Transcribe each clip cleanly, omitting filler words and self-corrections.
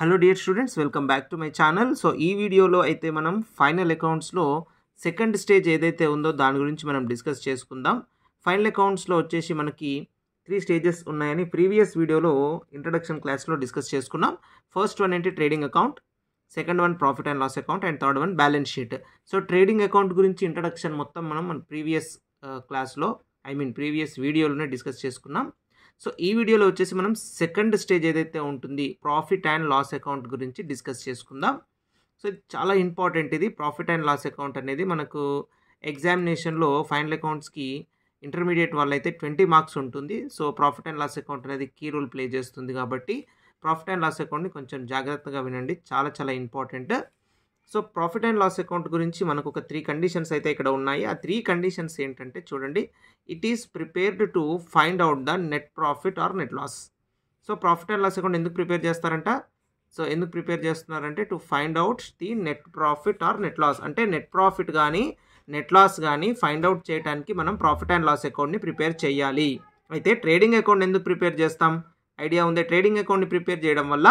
Hello dear students, welcome back to my channel. So ఈ వీడియోలో అయితే మనం ఫైనల్ అకౌంట్స్లో సెకండ్ స్టేజ్ ఏదైతే ఉందో దాని గురించి మనం డిస్కస్ చేసుకుందాం. ఫైనల్ అకౌంట్స్లో వచ్చేసి మనకి 3 స్టేజెస్ ఉన్నాయని ప్రీవియస్ వీడియోలో ఇంట్రడక్షన్ క్లాస్లో డిస్కస్ చేసుకున్నాం. ఫస్ట్ వన్ ఏంటి trading account, second one profit and loss account and third one balance sheet. So trading account గురించి ఇంట్రడక్షన్ మొత్తం మన ప్రీవియస్ క్లాస్లో ప్రీవియస్ వీడియోలోనే డిస్కస్ చేసుకున్నాం. సో ఈ వీడియోలో వచ్చేసి మనం సెకండ్ స్టేజ్ ఏదైతే ఉంటుంది ప్రాఫిట్ అండ్ లాస్ అకౌంట్ గురించి డిస్కస్ చేసుకుందాం. సో ఇది చాలా ఇంపార్టెంట్. ఇది ప్రాఫిట్ అండ్ లాస్ అకౌంట్ అనేది మనకు ఎగ్జామినేషన్లో ఫైనల్ అకౌంట్స్కి ఇంటర్మీడియట్ వాళ్ళైతే 20 మార్క్స్ ఉంటుంది. So profit and loss account అనేది కీ రోల్ ప్లే చేస్తుంది కాబట్టి ప్రాఫిట్ అండ్ లాస్ అకౌంట్ని కొంచెం జాగ్రత్తగా వినండి, చాలా చాలా important. So profit and loss account గురించి మనకు ఒక 3 కండిషన్స్ అయితే ఇక్కడ ఉన్నాయి. ఆ 3 కండిషన్స్ ఏంటంటే చూడండి, it is prepared to find out the net profit or net loss. So profit and loss account ఎందుకు ప్రిపేర్ చేస్తున్నారంటే to find out the net profit or net loss, అంటే నెట్ ప్రాఫిట్ కానీ నెట్ లాస్ కానీ find out చేయడానికి మనం profit and loss అకౌంట్ని prepare చేయాలి. అయితే ట్రేడింగ్ అకౌంట్ ఎందుకు ప్రిపేర్ చేస్తాం? ఐడియా ఉంది. ట్రేడింగ్ అకౌంట్ని ప్రిపేర్ చేయడం వల్ల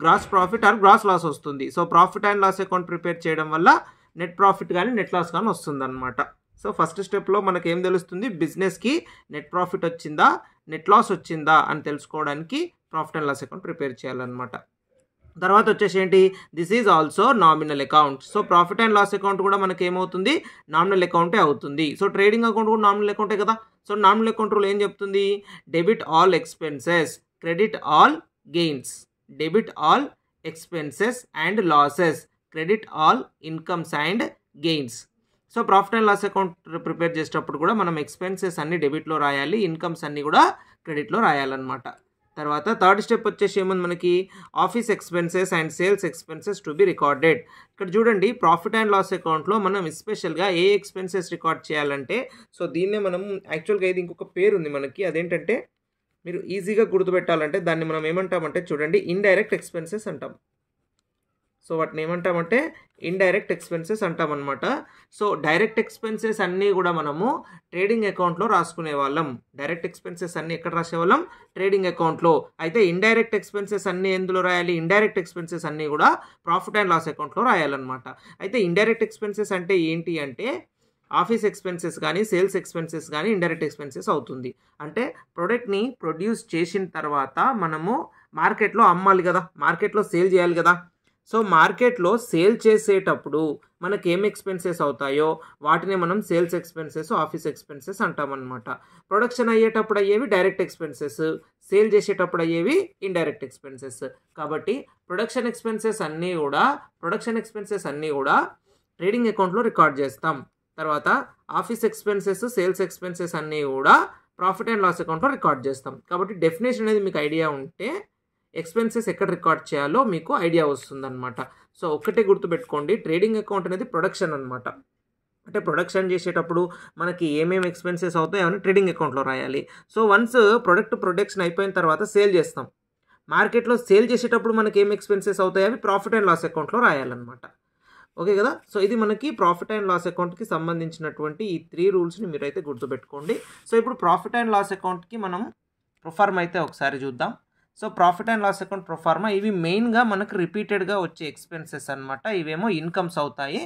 gross profit or gross loss వస్తుంది. So profit and loss account prepare చేయడం వల్ల నెట్ ప్రాఫిట్ కానీ నెట్ లాస్ కానీ వస్తుంది అనమాట. సో ఫస్ట్ స్టెప్లో మనకు ఏం తెలుస్తుంది, బిజినెస్కి నెట్ ప్రాఫిట్ వచ్చిందా నెట్ లాస్ వచ్చిందా అని తెలుసుకోవడానికి profit and loss account prepare చేయాలన్నమాట. తర్వాత వచ్చేసి ఏంటి, this is also nominal account. So profit and loss account కూడా మనకి ఏమవుతుంది, నామినల్ అకౌంటే అవుతుంది. సో ట్రేడింగ్ అకౌంట్ కూడా నామినల్ అకౌంటే కదా. సో నామినల్ అకౌంట్ రూల్ ఏం చెప్తుంది, debit all expenses, credit all gains, debit all expenses and losses, credit all incomes and gains. So profit and loss account prepare చేసేటప్పుడు కూడా మనం ఎక్స్పెన్సెస్ అన్ని డెబిట్లో రాయాలి, ఇన్కమ్స్ అన్ని కూడా క్రెడిట్లో రాయాలన్నమాట. తర్వాత థర్డ్ స్టెప్ వచ్చేసి ఏముంది మనకి, office expenses and sales expenses to be recorded. ఇక్కడ చూడండి, ప్రాఫిట్ అండ్ లాస్ అకౌంట్లో మనం ఎస్పెషల్గా ఏ ఎక్స్పెన్సెస్ రికార్డ్ చేయాలంటే, సో దీన్నే మనం యాక్చువల్గా ఇది ఇంకొక పేరు ఉంది మనకి, అదేంటంటే మీరు ఈజీగా గుర్తుపెట్టాలంటే దాన్ని మనం ఏమంటామంటే చూడండి, ఇండైరెక్ట్ ఎక్స్పెన్సెస్ అంటాం. సో వాటిని ఏమంటామంటే ఇండైరెక్ట్ ఎక్స్పెన్సెస్ అంటామన్నమాట. సో డైరెక్ట్ ఎక్స్పెన్సెస్ అన్నీ కూడా మనము ట్రేడింగ్ అకౌంట్లో రాసుకునే వాళ్ళం. డైరెక్ట్ ఎక్స్పెన్సెస్ అన్నీ ఎక్కడ రాసేవాళ్ళం, ట్రేడింగ్ అకౌంట్లో. అయితే ఇండైరెక్ట్ ఎక్స్పెన్సెస్ అన్నీ ఎందులో రాయాలి, ఇండైరెక్ట్ ఎక్స్పెన్సెస్ అన్నీ కూడా ప్రాఫిట్ అండ్ లాస్ అకౌంట్లో రాయాలన్నమాట. అయితే ఇండైరెక్ట్ ఎక్స్పెన్సెస్ అంటే ఏంటి అంటే, ఆఫీస్ ఎక్స్పెన్సెస్ కానీ సేల్స్ ఎక్స్పెన్సెస్ కానీ ఇండైరెక్ట్ ఎక్స్పెన్సెస్ అవుతుంది. అంటే ప్రొడక్ట్ని ప్రొడ్యూస్ చేసిన తర్వాత మనము మార్కెట్లో అమ్మాలి కదా, మార్కెట్లో సేల్ చేయాలి కదా. సో మార్కెట్లో సేల్ చేసేటప్పుడు మనకి ఏం ఎక్స్పెన్సెస్ అవుతాయో వాటిని మనం సేల్స్ ఎక్స్పెన్సెస్, ఆఫీస్ ఎక్స్పెన్సెస్ అంటామన్నమాట. ప్రొడక్షన్ అయ్యేటప్పుడు అయ్యేవి డైరెక్ట్ ఎక్స్పెన్సెస్, సేల్ చేసేటప్పుడు అయ్యేవి ఇండైరెక్ట్ ఎక్స్పెన్సెస్. కాబట్టి ప్రొడక్షన్ ఎక్స్పెన్సెస్ అన్నీ కూడా ట్రేడింగ్ అకౌంట్లో రికార్డ్ చేస్తాం. తర్వాత ఆఫీస్ ఎక్స్పెన్సెస్, సేల్స్ ఎక్స్పెన్సెస్ అన్నీ కూడా ప్రాఫిట్ అండ్ లాస్ అకౌంట్లో రికార్డ్ చేస్తాం. కాబట్టి డెఫినేషన్ అనేది మీకు ఐడియా ఉంటే ఎక్స్పెన్సెస్ ఎక్కడ రికార్డ్ చేయాలో మీకు ఐడియా వస్తుందన్నమాట. సో ఒక్కటే గుర్తుపెట్టుకోండి, ట్రేడింగ్ అకౌంట్ అనేది ప్రొడక్షన్ అనమాట. అంటే ప్రొడక్షన్ చేసేటప్పుడు మనకి ఏమేమి ఎక్స్పెన్సెస్ అవుతాయో అని ట్రేడింగ్ అకౌంట్లో రాయాలి. సో వన్స్ ప్రొడక్షన్ అయిపోయిన తర్వాత సేల్ చేస్తాం, మార్కెట్లో సేల్ చేసేటప్పుడు మనకి ఏం ఎక్స్పెన్సెస్ అవుతాయో అవి ప్రాఫిట్ అండ్ లాస్ అకౌంట్లో రాయాలన్నమాట. ఓకే కదా. సో ఇది మనకి ప్రాఫిట్ అండ్ లాస్ అకౌంట్కి సంబంధించినటువంటి ఈ 3 రూల్స్ని మీరైతే గుర్తుపెట్టుకోండి. సో ఇప్పుడు ప్రాఫిట్ అండ్ లాస్ అకౌంట్కి మనం ప్రొఫార్మా అయితే ఒకసారి చూద్దాం. So profit and loss account proforma ఇవి మెయిన్గా మనకు రిపీటెడ్గా వచ్చే ఎక్స్పెన్సెస్ అనమాట. ఇవేమో ఇన్కమ్స్ అవుతాయి.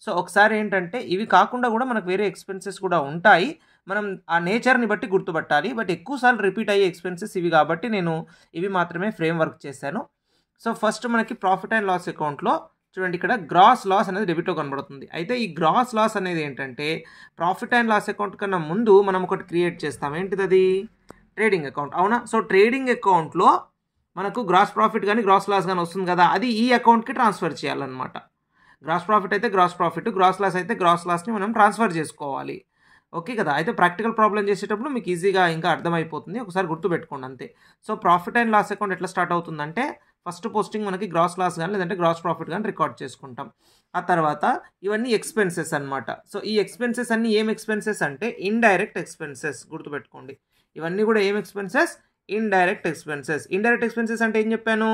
సో ఒకసారి ఏంటంటే ఇవి కాకుండా కూడా మనకు వేరే ఎక్స్పెన్సెస్ కూడా ఉంటాయి, మనం ఆ నేచర్ని బట్టి గుర్తుపట్టాలి. బట్ ఎక్కువసార్లు రిపీట్ అయ్యే ఎక్స్పెన్సెస్ ఇవి కాబట్టి నేను ఇవి మాత్రమే ఫ్రేమ్ వర్క్ చేశాను. సో ఫస్ట్ మనకి ప్రాఫిట్ అండ్ లాస్ అకౌంట్లో చూడండి, ఇక్కడ గ్రాస్ లాస్ అనేది డెబిట్లో కనబడుతుంది. అయితే ఈ గ్రాస్ లాస్ అనేది ఏంటంటే ప్రాఫిట్ అండ్ లాస్ అకౌంట్ కన్నా ముందు మనం ఒకటి క్రియేట్ చేస్తాం. ఏంటిది అది, ట్రేడింగ్ అకౌంట్, అవునా. సో ట్రేడింగ్ అకౌంట్లో మనకు గ్రాస్ ప్రాఫిట్ కానీ గ్రాస్ లాస్ కానీ వస్తుంది కదా, అది ఈ అకౌంట్కి ట్రాన్స్ఫర్ చేయాలన్నమాట. గ్రాస్ ప్రాఫిట్ అయితే గ్రాస్ ప్రాఫిట్, గ్రాస్ లాస్ అయితే గ్రాస్ లాస్ని మనం ట్రాన్స్ఫర్ చేసుకోవాలి. ఓకే కదా. అయితే ప్రాక్టికల్ ప్రాబ్లం చేసేటప్పుడు మీకు ఈజీగా ఇంకా అర్థమైపోతుంది, ఒకసారి గుర్తుపెట్టుకోండి అంతే. So profit and loss account ఎట్లా స్టార్ట్ అవుతుందంటే, ఫస్ట్ పోస్టింగ్ మనకి గ్రాస్ లాస్ కానీ లేదంటే గ్రాస్ ప్రాఫిట్ కానీ రికార్డ్ చేసుకుంటాం. ఆ తర్వాత ఇవన్నీ ఎక్స్పెన్సెస్ అనమాట. సో ఈ ఎక్స్పెన్సెస్ అన్నీ ఏం ఎక్స్పెన్సెస్ అంటే ఇండైరెక్ట్ ఎక్స్పెన్సెస్, గుర్తుపెట్టుకోండి. ఇవన్నీ కూడా ఏం expenses, indirect expenses. Indirect expenses అంటే ఏం చెప్పాను,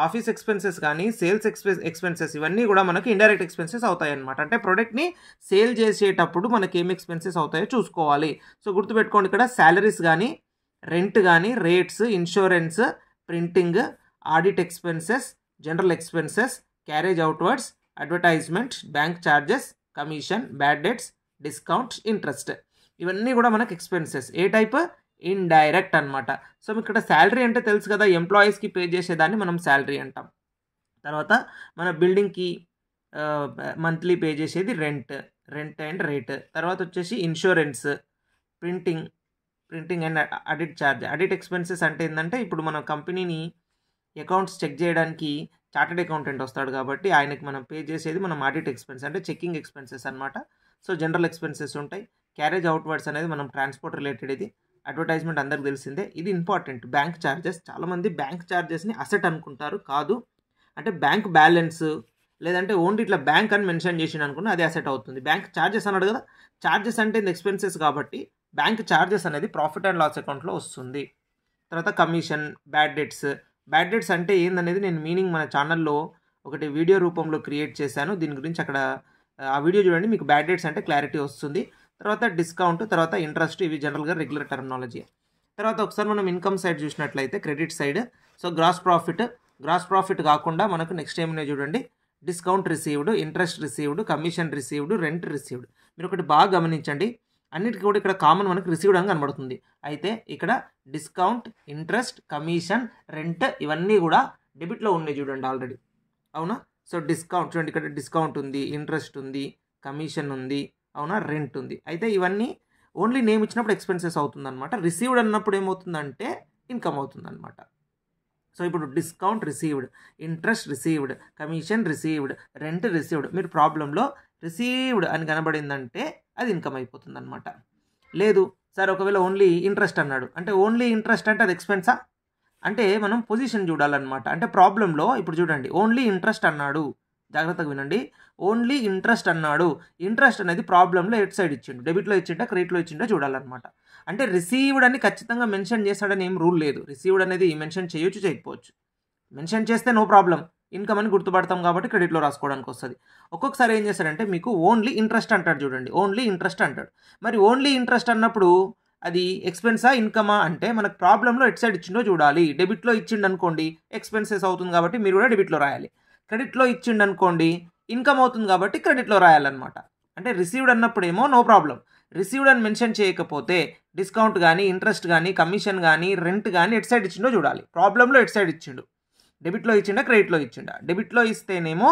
ఆఫీస్ ఎక్స్పెన్సెస్ కానీ సేల్స్ ఎక్స్పెన్సెస్ ఇవన్నీ కూడా మనకి ఇండైరెక్ట్ ఎక్స్పెన్సెస్ అవుతాయి అనమాట. అంటే ప్రోడక్ట్ని సేల్ చేసేటప్పుడు మనకి ఏం ఎక్స్పెన్సెస్ అవుతాయో చూసుకోవాలి. సో గుర్తుపెట్టుకోండి, ఇక్కడ శాలరీస్ కానీ రెంట్ కానీ rates, insurance, printing, audit expenses, general expenses, carriage outwards, advertisement, bank charges, commission, bad debts, discount, interest. ఇవన్నీ కూడా మనకు ఎక్స్పెన్సెస్. ఏ టైప్? ఇండైరెక్ట్ అనమాట. సో ఇక్కడ శాలరీ అంటే తెలుసు కదా, ఎంప్లాయీస్కి పే చేసేదాన్ని మనం శాలరీ అంటాం. తర్వాత మన బిల్డింగ్కి మంత్లీ పే చేసేది రెంట్ అండ్ రేట్. తర్వాత వచ్చేసి insurance, printing and audit charge. Audit expenses అంటే ఏంటంటే ఇప్పుడు మన కంపెనీని అకౌంట్స్ చెక్ చేయడానికి చార్టెడ్ అకౌంటెంట్ వస్తాడు కాబట్టి ఆయనకి మనం పే చేసేది మనం ఆడిట్ ఎక్స్పెన్స్ అంటే చెకింగ్ ఎక్స్పెన్సెస్ అనమాట. సో జనరల్ ఎక్స్పెన్సెస్ ఉంటాయి. క్యారేజ్ అవుట్వర్డ్స్ అనేది మనం ట్రాన్స్పోర్ట్ రిలేటెడ్. ఇది అడ్వర్టైజ్మెంట్ అందరికి తెలిసిందే. ఇది ఇంపార్టెంట్. బ్యాంక్ ఛార్జెస్, చాలామంది బ్యాంక్ ఛార్జెస్ని అసెట్ అనుకుంటారు. కాదు, అంటే బ్యాంక్ బ్యాలెన్స్ లేదంటే ఓన్లీ ఇట్లా బ్యాంక్ అని మెన్షన్ చేసిన అనుకున్నా అది అసెట్ అవుతుంది. బ్యాంక్ ఛార్జెస్ అన్నాడు కదా, ఛార్జెస్ అంటే ఇది ఎక్స్పెన్సెస్ కాబట్టి బ్యాంక్ ఛార్జెస్ అనేది ప్రాఫిట్ అండ్ లాస్ అకౌంట్లో వస్తుంది. తర్వాత కమిషన్, బ్యాడ్ డెట్స్ అంటే ఏందనేది నేను మీనింగ్ మన ఛానల్లో ఒకటి వీడియో రూపంలో క్రియేట్ చేశాను. దీని గురించి అక్కడ ఆ వీడియో చూడండి, మీకు బ్యాడ్ డెట్స్ అంటే క్లారిటీ వస్తుంది. తర్వాత డిస్కౌంట్, తర్వాత ఇంట్రెస్ట్, ఇవి జనరల్గా రెగ్యులర్ టర్మినాలజీ. తర్వాత ఒకసారి మనం ఇన్కమ్ సైడ్ చూసినట్లయితే credit side, so gross profit కాకుండా మనకు నెక్స్ట్ ఏమైనా చూడండి, discount received, interest received, commission received, rent received. మీరు ఒకటి బాగా గమనించండి, అన్నిటికీ కూడా ఇక్కడ కామన్ మనకు రిసీవ్డ్ అని కనబడుతుంది. అయితే ఇక్కడ డిస్కౌంట్, ఇంట్రెస్ట్, కమిషన్, రెంట్ ఇవన్నీ కూడా డెబిట్లో ఉన్నాయి చూడండి ఆల్రెడీ, అవునా? సో డిస్కౌంట్ చూడండి, ఇక్కడ డిస్కౌంట్ ఉంది, ఇంట్రెస్ట్ ఉంది, కమిషన్ ఉంది, అవునా, రెంట్ ఉంది. అయితే ఇవన్నీ ఓన్లీ నేమ్ ఇచ్చినప్పుడు ఎక్స్పెన్సెస్ అవుతుందన్నమాట. రిసీవ్డ్ అన్నప్పుడు ఏమవుతుందంటే ఇన్కమ్ అవుతుందన్నమాట. సో ఇప్పుడు discount received, interest received, commission received, rent received. మీరు ప్రాబ్లంలో రిసీవ్డ్ అని కనబడిందంటే అది ఇన్కమ్ అయిపోతుంది అనమాట. లేదు సార్ ఒకవేళ ఓన్లీ ఇంట్రెస్ట్ అన్నాడు అంటే ఓన్లీ ఇంట్రెస్ట్ అంటే అది ఎక్స్పెన్సా అంటే మనం పొజిషన్ చూడాలన్నమాట. అంటే ప్రాబ్లంలో ఇప్పుడు చూడండి ఓన్లీ ఇంట్రెస్ట్ అన్నాడు, జాగ్రత్తగా వినండి, ఓన్లీ ఇంట్రెస్ట్ అన్నాడు. ఇంట్రెస్ట్ అనేది ప్రాబ్లంలో ఎట్ సైడ్ ఇచ్చిండు, డెబిట్లో ఇచ్చిండా క్రెడిట్లో ఇచ్చిండా చూడాలన్నమాట. అంటే రిసీవ్డ్ అని ఖచ్చితంగా మెన్షన్ చేస్తాడని ఏం రూల్ లేదు. రిసీవ్డ్ అనేది మెన్షన్ చేయొచ్చు చేయకపోవచ్చు. మెన్షన్ చేస్తే నో ప్రాబ్లం, ఇన్కమ్ అని గుర్తుపడతాం కాబట్టి క్రెడిట్లో రాసుకోవడానికి వస్తుంది. ఒక్కొక్కసారి ఏం చేస్తాడంటే మీకు ఓన్లీ ఇంట్రెస్ట్ అంటాడు చూడండి, ఓన్లీ ఇంట్రెస్ట్ అంటాడు. మరి ఓన్లీ ఇంట్రెస్ట్ అన్నప్పుడు అది ఎక్స్పెన్సా ఇన్కమా అంటే మనకు ప్రాబ్లంలో ఎట్ సైడ్ ఇచ్చిండో చూడాలి. డెబిట్లో ఇచ్చిండు అనుకోండి ఎక్స్పెన్సెస్ అవుతుంది కాబట్టి మీరు కూడా డెబిట్లో రాయాలి. క్రెడిట్లో ఇచ్చిండు అనుకోండి ఇన్కమ్ అవుతుంది కాబట్టి క్రెడిట్లో రాయాలన్నమాట. అంటే రిసీవ్డ్ అన్నప్పుడేమో నో ప్రాబ్లం, రిసీవ్డ్ అని మెన్షన్ చేయకపోతే డిస్కౌంట్ కానీ ఇంట్రెస్ట్ కానీ కమిషన్ కానీ రెంట్ కానీ ఎట్ సైడ్ ఇచ్చిండో చూడాలి. ప్రాబ్లంలో ఎట్ సైడ్ ఇచ్చిండు, డెబిట్లో ఇచ్చిండా క్రెడిట్లో ఇచ్చిండా. డెబిట్లో ఇస్తేనేమో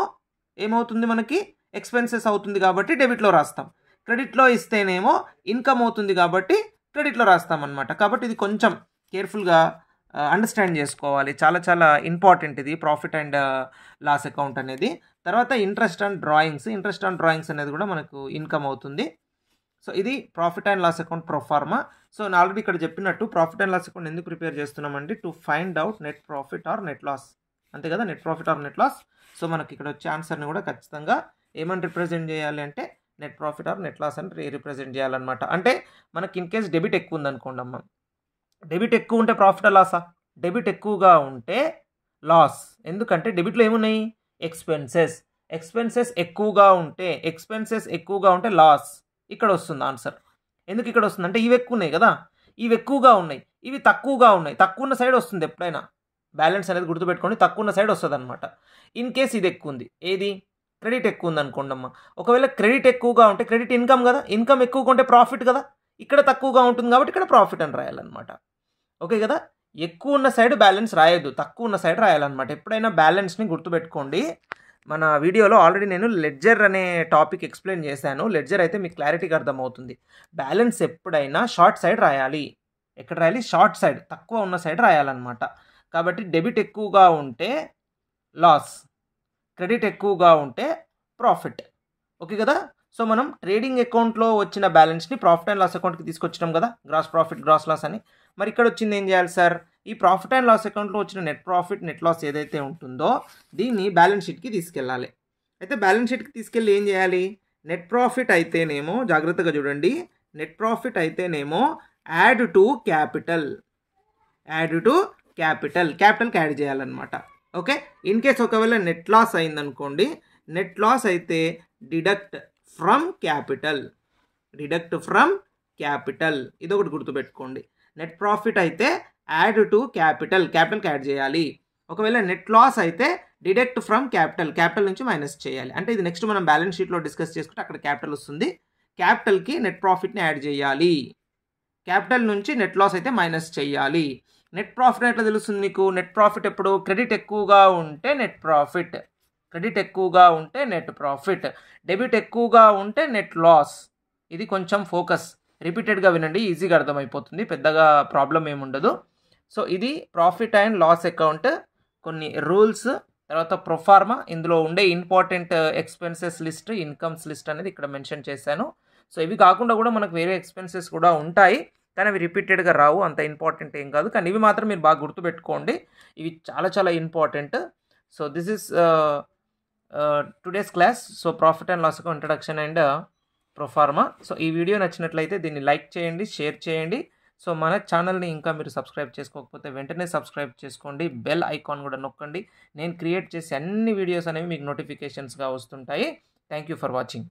ఏమవుతుంది మనకి ఎక్స్పెన్సెస్ అవుతుంది కాబట్టి డెబిట్లో రాస్తాం. క్రెడిట్లో ఇస్తేనేమో ఇన్కమ్ అవుతుంది కాబట్టి క్రెడిట్లో రాస్తాం అనమాట. కాబట్టి ఇది కొంచెం కేర్ఫుల్గా అండర్స్టాండ్ చేసుకోవాలి, చాలా చాలా ఇంపార్టెంట్ ఇది ప్రాఫిట్ అండ్ లాస్ అకౌంట్ అనేది. తర్వాత ఇంట్రెస్ట్ అండ్ డ్రాయింగ్స్ అనేది కూడా మనకు ఇన్కమ్ అవుతుంది. సో ఇది profit and loss account proforma. So నేను ఆల్రెడీ ఇక్కడ చెప్పినట్టు ప్రాఫిట్ అండ్ లాస్ అకౌంట్ ఎందుకు ప్రిపేర్ చేస్తున్నామండి, to find out net profit or net loss, అంతే కదా, net profit or net loss. So మనకి ఇక్కడ వచ్చే ఆన్సర్ని కూడా ఖచ్చితంగా ఏమని రిప్రజెంట్ చేయాలి అంటే net profit or net loss అని రిప్రజెంట్ చేయాలన్నమాట. అంటే మనకి ఇన్ కేస్ డెబిట్ ఎక్కువ ఉందనుకోండి అమ్మ, డెబిట్ ఎక్కువ ఉంటే ప్రాఫిటా లాసా? డెబిట్ ఎక్కువగా ఉంటే లాస్. ఎందుకంటే డెబిట్లో ఏమున్నాయి ఎక్స్పెన్సెస్ ఎక్కువగా ఉంటే లాస్. ఇక్కడ వస్తుంది ఆన్సర్. ఎందుకు ఇక్కడ వస్తుంది అంటే ఇవి ఎక్కువ ఉన్నాయి కదా, ఇవి ఎక్కువగా ఉన్నాయి, ఇవి తక్కువగా ఉన్నాయి. తక్కువ ఉన్న సైడ్ వస్తుంది ఎప్పుడైనా, బ్యాలెన్స్ అనేది గుర్తుపెట్టుకోండి, తక్కువ ఉన్న సైడ్ వస్తుంది అనమాట. ఇన్ కేస్ ఇది ఎక్కువ ఉంది, ఏది క్రెడిట్ ఎక్కువ ఉంది అనుకోండి అమ్మ, ఒకవేళ క్రెడిట్ ఎక్కువగా ఉంటే క్రెడిట్ ఇన్కమ్ కదా, ఇన్కమ్ ఎక్కువగా ఉంటే ప్రాఫిట్ కదా, ఇక్కడ తక్కువగా ఉంటుంది కాబట్టి ఇక్కడ ప్రాఫిట్ అని రాయాలన్నమాట. ఓకే కదా, ఎక్కువ ఉన్న సైడ్ బ్యాలెన్స్ రాయొద్దు, తక్కువ ఉన్న సైడ్ రాయాలన్నమాట. ఎప్పుడైనా బ్యాలెన్స్ని గుర్తుపెట్టుకోండి. మన వీడియోలో ఆల్రెడీ నేను లెడ్జర్ అనే టాపిక్ ఎక్స్ప్లెయిన్ చేశాను. లెడ్జర్ అయితే మీకు క్లారిటీగా అర్థమవుతుంది. బ్యాలెన్స్ ఎప్పుడైనా షార్ట్ సైడ్ రాయాలి. ఎక్కడ రాయాలి? షార్ట్ సైడ్, తక్కువ ఉన్న సైడ్ రాయాలన్నమాట. కాబట్టి డెబిట్ ఎక్కువగా ఉంటే లాస్, క్రెడిట్ ఎక్కువగా ఉంటే ప్రాఫిట్. ఓకే కదా. సో మనం ట్రేడింగ్ అకౌంట్లో వచ్చిన బ్యాలెన్స్ని ప్రాఫిట్ అండ్ లాస్ అకౌంట్కి తీసుకొచ్చినాం కదా, గ్రాస్ ప్రాఫిట్ గ్రాస్ లాస్ అని. మరి ఇక్కడ వచ్చింది ఏం చేయాలి సార్, ఈ ప్రాఫిట్ అండ్ లాస్ అకౌంట్లో వచ్చిన నెట్ ప్రాఫిట్ నెట్ లాస్ ఏదైతే ఉంటుందో దీన్ని బ్యాలెన్స్ షీట్కి తీసుకెళ్ళాలి. అయితే బ్యాలెన్స్ షీట్కి తీసుకెళ్ళి ఏం చేయాలి, నెట్ ప్రాఫిట్ అయితేనేమో జాగ్రత్తగా చూడండి, నెట్ ప్రాఫిట్ అయితేనేమో యాడ్ టు క్యాపిటల్ యాడ్ చేయాలన్నమాట. ఓకే, ఇన్ కేస్ ఒకవేళ నెట్ లాస్ అయిందనుకోండి, నెట్ లాస్ అయితే డిడక్ట్ ఫ్రమ్ క్యాపిటల్, ఇదొకటి గుర్తుపెట్టుకోండి. నెట్ ప్రాఫిట్ అయితే యాడ్ టు క్యాపిటల్కి యాడ్ చేయాలి. ఒకవేళ నెట్ లాస్ అయితే డిడక్ట్ ఫ్రమ్ క్యాపిటల్ నుంచి మైనస్ చేయాలి. అంటే ఇది నెక్స్ట్ మనం బ్యాలెన్స్ షీట్లో డిస్కస్ చేసుకుంటే అక్కడ క్యాపిటల్ వస్తుంది. క్యాపిటల్కి నెట్ ప్రాఫిట్ని యాడ్ చేయాలి. క్యాపిటల్ నుంచి నెట్ లాస్ అయితే మైనస్ చేయాలి. నెట్ ప్రాఫిట్ ఎట్లా తెలుస్తుంది నీకు? నెట్ ప్రాఫిట్ ఎప్పుడు క్రెడిట్ ఎక్కువగా ఉంటే నెట్ ప్రాఫిట్, క్రెడిట్ ఎక్కువగా ఉంటే నెట్ ప్రాఫిట్, డెబిట్ ఎక్కువగా ఉంటే నెట్ లాస్. ఇది కొంచెం ఫోకస్, రిపీటెడ్గా వినండి, ఈజీగా అర్థమైపోతుంది, పెద్దగా ప్రాబ్లం ఏముండదు. సో ఇది ప్రాఫిట్ అండ్ లాస్ అకౌంట్, కొన్ని రూల్స్, తర్వాత ప్రొఫార్మా, ఇందులో ఉండే important expenses list, incomes list అనేది ఇక్కడ మెన్షన్ చేశాను. సో ఇవి కాకుండా కూడా మనకు వేరే ఎక్స్పెన్సెస్ కూడా ఉంటాయి, కానీ అవి రిపీటెడ్గా రావు, అంత ఇంపార్టెంట్ ఏం కాదు, కానీ ఇవి మాత్రం మీరు బాగా గుర్తుపెట్టుకోండి, ఇవి చాలా చాలా important. So this is today's class. So profit and loss account introduction and proforma. So ఈ వీడియో నచ్చినట్లయితే దీన్ని లైక్ చేయండి, షేర్ చేయండి. సో మన ఛానల్ని ఇంకా మీరు సబ్స్క్రైబ్ చేసుకోకపోతే వెంటనే సబ్స్క్రైబ్ చేసుకోండి, బెల్ ఐకాన్ కూడా నొక్కండి. నేను క్రియేట్ చేసే అన్ని వీడియోస్ అనేవి మీకు నోటిఫికేషన్స్గా వస్తుంటాయి. Thank you for watching.